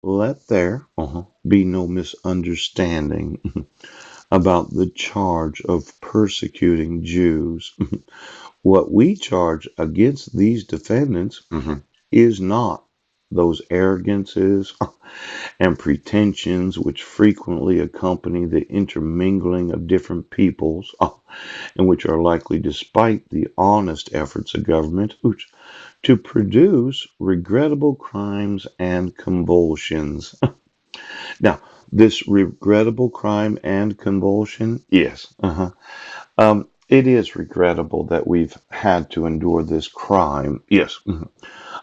Let there be no misunderstanding about the charge of persecuting Jews. What we charge against these defendants is not those arrogances and pretensions which frequently accompany the intermingling of different peoples, and which are likely, despite the honest efforts of government, to produce regrettable crimes and convulsions. Now, this regrettable crime and convulsion, yes, it is regrettable that we've had to endure this crime, yes,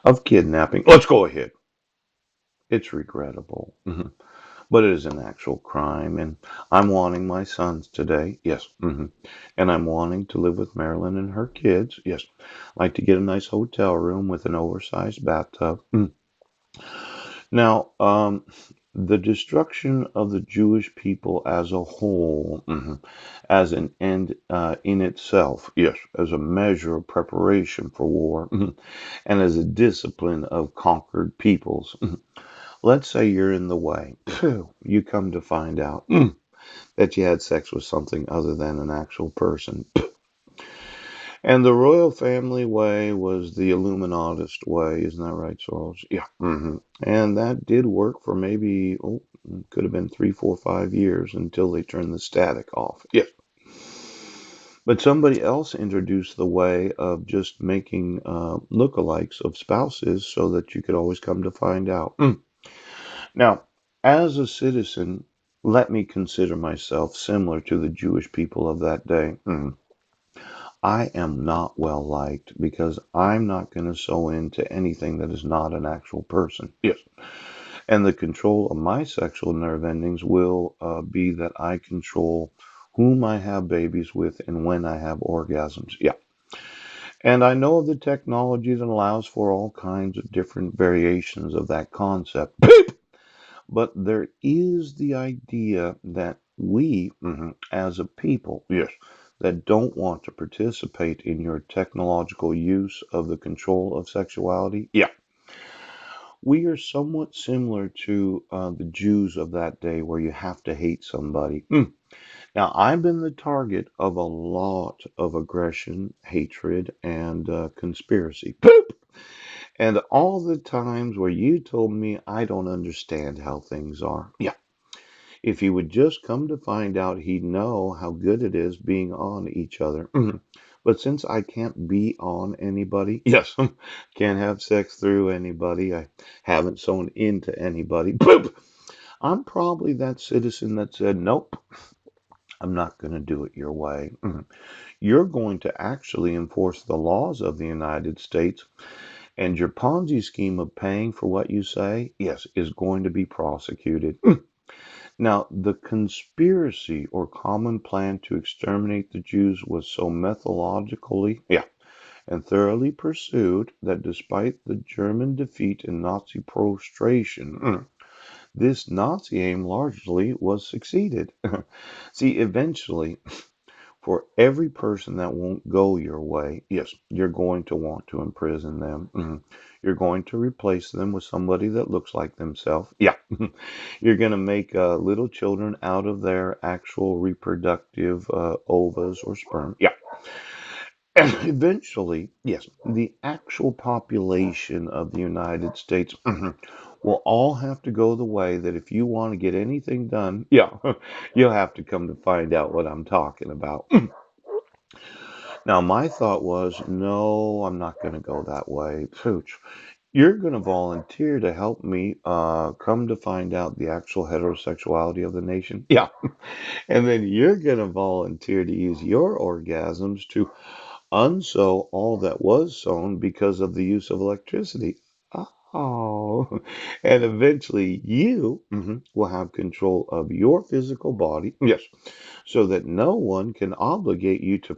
of kidnapping. Let's go ahead. It's regrettable, but it is an actual crime, and I'm wanting my sons today, yes, and I'm wanting to live with Marilyn and her kids, yes, like to get a nice hotel room with an oversized bathtub. Now, the destruction of the Jewish people as a whole, as an end in itself, yes, as a measure of preparation for war, and as a discipline of conquered peoples. Let's say you're in the way. Phew, you come to find out that you had sex with something other than an actual person. And the royal family way was the Illuminatist way, isn't that right, Charles? Yeah. And that did work for maybe, could have been 3, 4, 5 years until they turned the static off. Yes. But somebody else introduced the way of just making lookalikes of spouses so that you could always come to find out. Now, as a citizen, let me consider myself similar to the Jewish people of that day. I am not well liked because I'm not going to sew into anything that is not an actual person. Yes. And the control of my sexual nerve endings will be that I control whom I have babies with and when I have orgasms. Yeah. And I know of the technology that allows for all kinds of different variations of that concept. But there is the idea that we, as a people, yes, that don't want to participate in your technological use of the control of sexuality, yeah, we are somewhat similar to the Jews of that day, where you have to hate somebody. Now, I've been the target of a lot of aggression, hatred, and conspiracy. And all the times where you told me I don't understand how things are. Yeah. If he would just come to find out, he'd know how good it is being on each other. But since I can't be on anybody, yes, can't have sex through anybody, I haven't sewn into anybody, I'm probably that citizen that said, nope, I'm not going to do it your way. You're going to actually enforce the laws of the United States, and your Ponzi scheme of paying for what you say, yes, is going to be prosecuted. Now, the conspiracy or common plan to exterminate the Jews was so methodologically, and thoroughly pursued that despite the German defeat and Nazi prostration, this Nazi aim largely was succeeded. See, eventually, for every person that won't go your way, yes, you're going to want to imprison them. You're going to replace them with somebody that looks like themselves. Yeah. You're going to make little children out of their actual reproductive ovas or sperm. Yeah. And eventually, yes, the actual population of the United States will all have to go the way that if you want to get anything done, yeah, you'll have to come to find out what I'm talking about. Now, my thought was, no, I'm not going to go that way. Pooch, you're going to volunteer to help me come to find out the actual heterosexuality of the nation. Yeah. And then you're going to volunteer to use your orgasms to unsew all that was sewn because of the use of electricity. Oh, and eventually you will have control of your physical body. Yes, so that no one can obligate you to